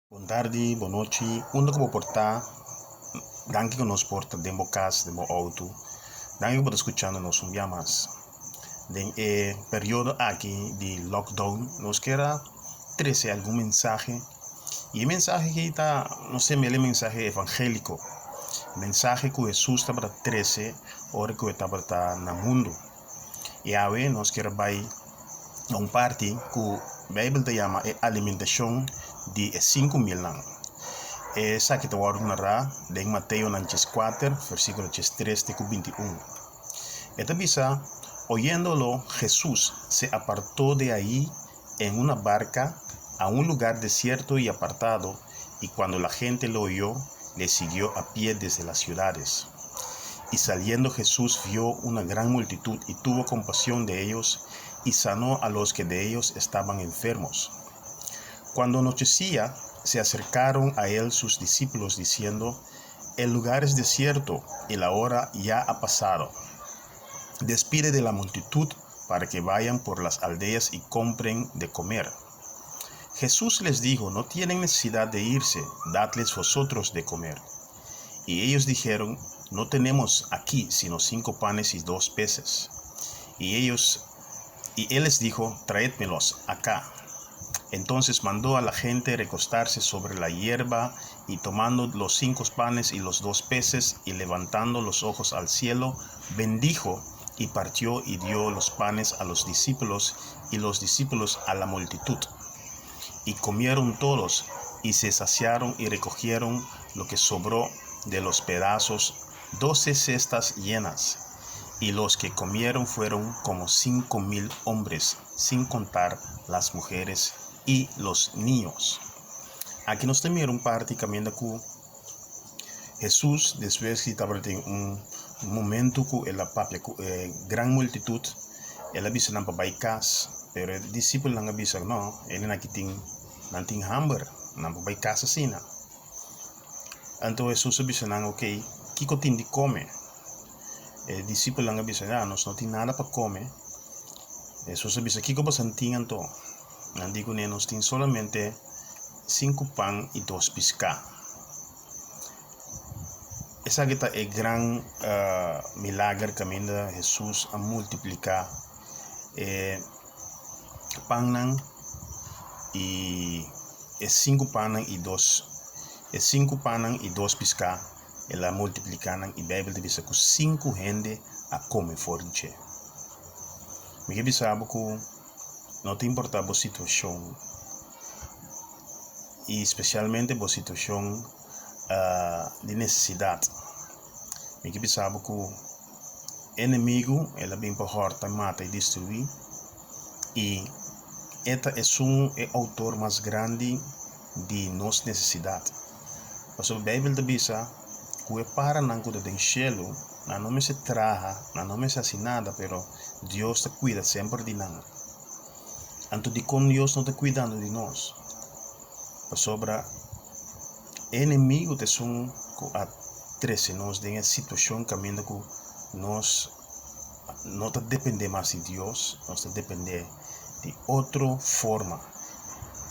Boa tarde, boa noite. Onde que vou portar? Danke que nos porta dentro do carro, dentro do auto. Danke por escuchando nos um dia mais. Den período aqui de lockdown, nos quer trazer algum mensagem. E o mensagem que está, não sei, é mensagem evangélico. Mensagem que Jesus está para trazer, hora que está para estar no mundo. E aí nós quer vai a parte que a Bíblia chama alimentação de 5.000 anos. Essa que te voy a narrar de Mateo 4, versículo 3 a 21. Esta visa, oyéndolo, Jesús se apartó de ahí en una barca a un lugar desierto y apartado, y cuando la gente lo oyó, le siguió a pie desde las ciudades. Y saliendo Jesús vio una gran multitud y tuvo compasión de ellos, y sanó a los que de ellos estaban enfermos. Cuando anochecía, se acercaron a él sus discípulos diciendo: el lugar es desierto y la hora ya ha pasado. Despide de la multitud para que vayan por las aldeas y compren de comer. Jesús les dijo: no tienen necesidad de irse, dadles vosotros de comer. Y ellos dijeron: no tenemos aquí sino 5 panes y 2 peces. Y él les dijo: traédmelos acá. Entonces mandó a la gente recostarse sobre la hierba, y tomando los 5 panes y los 2 peces, y levantando los ojos al cielo, bendijo y partió y dio los panes a los discípulos, y los discípulos a la multitud. Y comieron todos, y se saciaron y recogieron lo que sobró de los pedazos, 12 cestas llenas. Y los que comieron fueron como 5.000 hombres, sin contar las mujeres y los niños. Aquí nos temieron prácticamente que Jesús, después que estaba en un momento que la gran multitud, él avisa para baikas, pero el discípulo no avisa, no, él no tiene hambre, no para baikas así. Entonces Jesús avisa, ok, ¿qué tiene de comer? El discípulo no avisa, no tiene nada para comer. Jesús avisa, ¿qué cosa tienen todo? No digo, nos tienen solamente 5 pan y 2 pescados. Esa es el gran milagro que manda Jesús a multiplicar pan y 5 pan y 2 pescados. Ela multiplicaram e a Bíblia diz que 5 gente a comer forte. Me que sabe que não te importa a situação, e especialmente a situação de necessidade. Me que sabe que o inimigo ela vem para horta, mata e destruir, e esta é o autor mais grande de nossa necessidade. Mas a Bíblia diz que para não cuidar do cielo, não me se traja, não me se hace nada, pero Deus te cuida sempre de nós. Anto de como Deus não te cuidando de nós, sobre inimigo te são a 13 nós de uma situação caminhando que nós não te depender mais de Deus, nós te depender de outra forma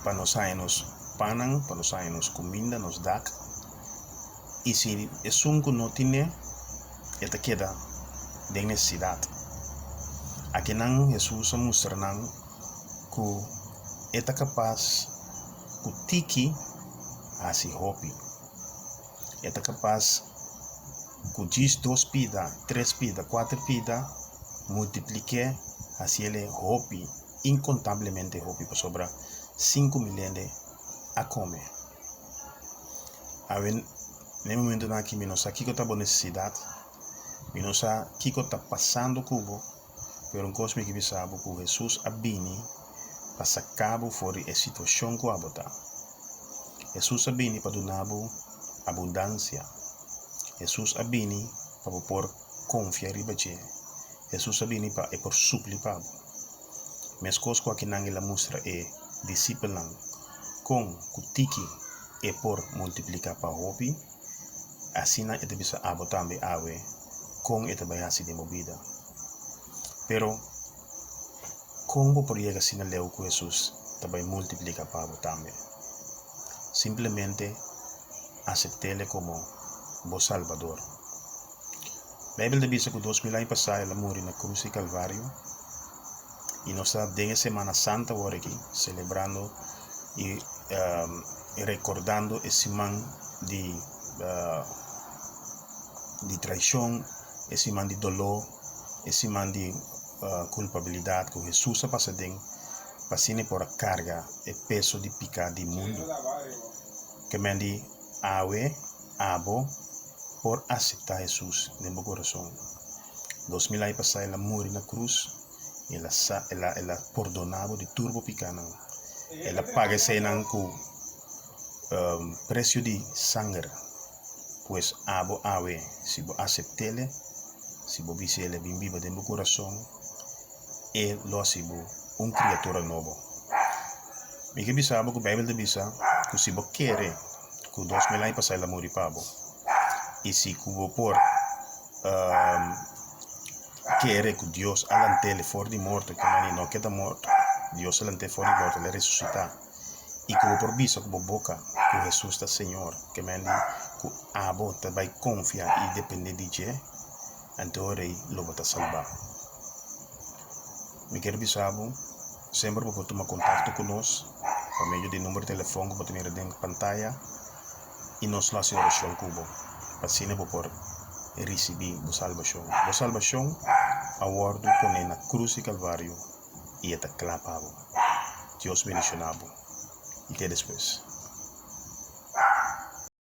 para nós sairmos panan, para nós sairmos comida, nos dar. E se é um que não tem, ele queda de necessidade. Aqui não, Jesus mostra que é capaz que tiki assim hobby. É capaz que diz 2 pida, 3 pida, 4 pida, multiplique assim ele hobby, incontavelmente hobby, para sobrar 5 milhões a comer. No momento em que nós aqui está boa necessidade, nós aqui está passando cubo, pero um coisa que sabe que Jesus abini para sacar fora a situação que abota. Jesus abini para donar abundância. Jesus abini para por confiar em você. Jesus abini para por suplir para. Mas coisa que não ela mostra é disciplinar com kutiki é por multiplicar para hobby. Assim não é bisa abotar também awe com esta base de movida. Pero como por llegar assim leu com Jesus também multiplica para também. simplemente aceptele como vos Salvador. La Biblia dice que 2000 años pasados él murió en la cruz y Calvario, y nos está en Semana Santa ahora aquí, celebrando y recordando ese man de traición, ese man de dolor, esse man de culpabilidade que Jesus ha passado pasine por a carga e peso de pecado do mundo, que man de abo por aceitar Jesus no meu coração. 2000 anos passados ela morreu na cruz, ela perdonava de turbo pecado, ela paga esse com preço de sangue, pues abo se você aceitar, se você dice ele bem vivo dentro do coração, ele lo hace criatura novo. Me que sabe que a Bíblia diz que se você quer que 2000 anos passados ela morreu para você, e se você por quer que Deus alante ele fora de morte, que não queda morto, Deus alante fora de morte, ele ressuscitar, e que você por visa com a boca que Jesus está Senhor, que que abo te vai confiar e depender de Ele, então ele lo vai salvar. Me quero avisar, sempre pode tomar contato conosco por meio do número de telefone que pode ver na pantalla e nos fazer oração com você, para assim por receber a salvação. A salvação, a ordem põe na cruz e Calvário e está clapado. Deus bendicionado. E até depois.